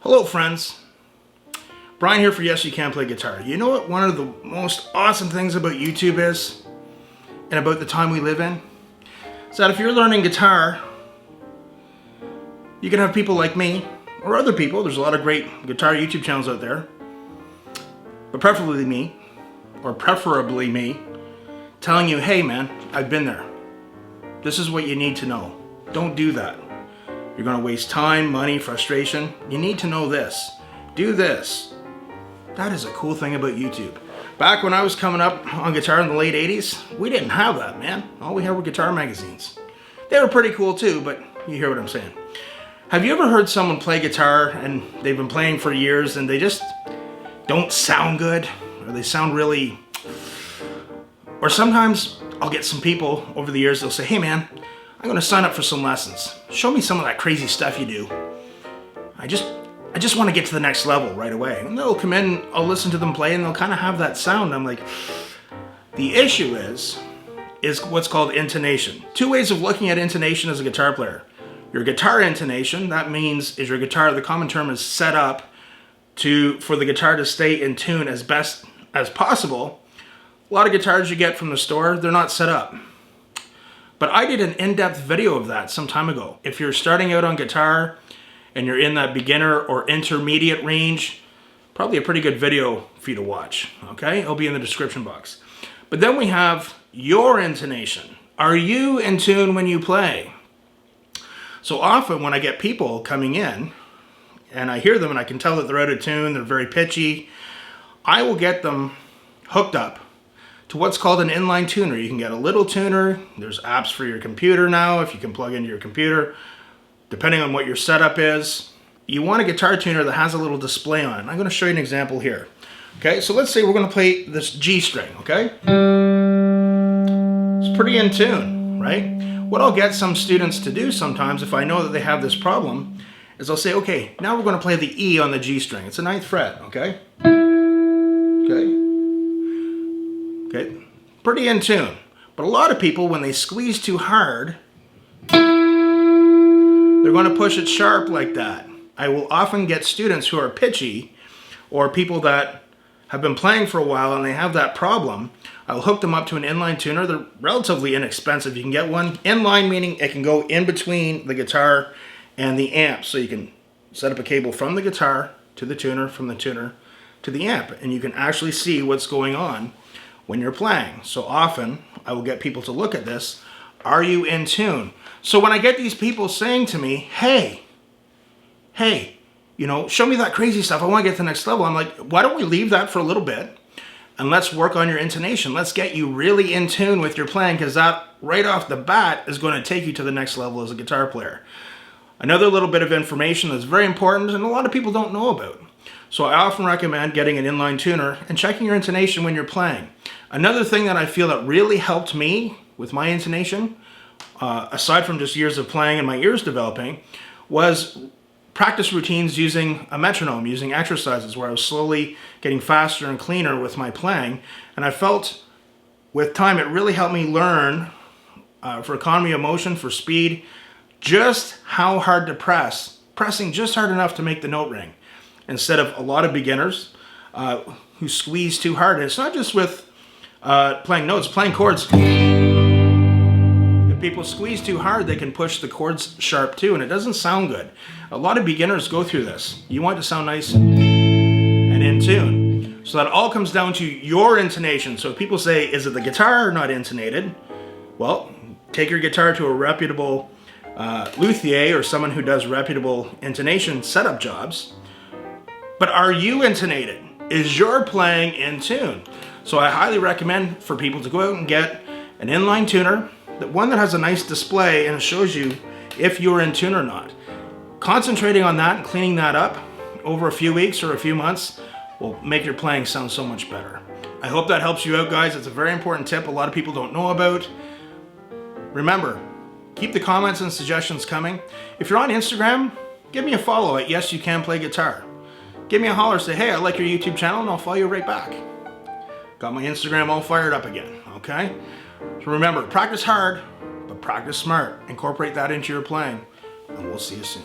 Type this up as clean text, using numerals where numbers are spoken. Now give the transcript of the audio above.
Hello friends, Brian here for Yes You Can Play Guitar. You know what one of the most awesome things about YouTube is, and about the time we live in? Is that if you're learning guitar, you can have people like me, or other people, there's a lot of great guitar YouTube channels out there, but preferably me, telling you, hey man, I've been there. This is what you need to know. Don't do that. You're going to waste time, money, frustration. You need to know this. Do this. That is a cool thing about YouTube. Back when I was coming up on guitar in the late 80s, we didn't have that, man. All we had were guitar magazines. They were pretty cool too, but you hear what I'm saying. Have you ever heard someone play guitar and they've been playing for years and they just don't sound good? Or they sound really... Or sometimes I'll get some people over the years, they'll say, hey man, I'm going to sign up for some lessons. Show me some of that crazy stuff you do. I just want to get to the next level right away. And they'll come in, I'll listen to them play, and they'll kind of have that sound. I'm like, the issue is what's called intonation. Two ways of looking at intonation as a guitar player. Your guitar intonation, that means is your guitar, the common term is set up for the guitar to stay in tune as best as possible. A lot of guitars you get from the store, they're not set up. But I did an in-depth video of that some time ago. If you're starting out on guitar and you're in that beginner or intermediate range, probably a pretty good video for you to watch, okay? It'll be in the description box. But then we have your intonation. Are you in tune when you play? So often when I get people coming in and I hear them and I can tell that they're out of tune, they're very pitchy, I will get them hooked up to what's called an inline tuner. You can get a little tuner. There's apps for your computer now if you can plug into your computer, depending on what your setup is. You want a guitar tuner that has a little display on it. I'm going to show you an example here. Okay, so let's say we're going to play this G string, okay? It's pretty in tune, right? What I'll get some students to do sometimes, if I know that they have this problem, is I'll say, okay, now we're going to play the E on the G string. It's a 9th fret, okay? Okay, pretty in tune. But a lot of people, when they squeeze too hard, they're going to push it sharp like that. I will often get students who are pitchy, or people that have been playing for a while and they have that problem. I'll hook them up to an inline tuner. They're relatively inexpensive. You can get one inline, meaning it can go in between the guitar and the amp. So you can set up a cable from the guitar to the tuner, from the tuner to the amp, and you can actually see what's going on when you're playing. So often I will get people to look at this. Are you in tune? So when I get these people saying to me, hey, you know, show me that crazy stuff, I want to get to the next level. I'm like, why don't we leave that for a little bit and let's work on your intonation. Let's get you really in tune with your playing, because that right off the bat is going to take you to the next level as a guitar player. Another little bit of information that's very important and a lot of people don't know about. So I often recommend getting an inline tuner and checking your intonation when you're playing. Another thing that I feel that really helped me with my intonation, aside from just years of playing and my ears developing, was practice routines using a metronome, using exercises where I was slowly getting faster and cleaner with my playing. And I felt with time it really helped me learn, for economy of motion, for speed, just how hard to pressing just hard enough to make the note ring. Instead of a lot of beginners who squeeze too hard. And it's not just with playing notes, playing chords. If people squeeze too hard, they can push the chords sharp too, and it doesn't sound good. A lot of beginners go through this. You want it to sound nice and in tune. So that all comes down to your intonation. So if people say, is it the guitar not intonated? Well, take your guitar to a reputable luthier or someone who does reputable intonation setup jobs. But are you intonated? Is your playing in tune? So I highly recommend for people to go out and get an inline tuner, one that has a nice display and it shows you if you're in tune or not. Concentrating on that and cleaning that up over a few weeks or a few months will make your playing sound so much better. I hope that helps you out, guys. It's a very important tip a lot of people don't know about. Remember, keep the comments and suggestions coming. If you're on Instagram, give me a follow at Yes You Can Play Guitar. Give me a holler, say, hey, I like your YouTube channel, and I'll follow you right back. Got my Instagram all fired up again, okay? So remember, practice hard, but practice smart. Incorporate that into your playing, and we'll see you soon.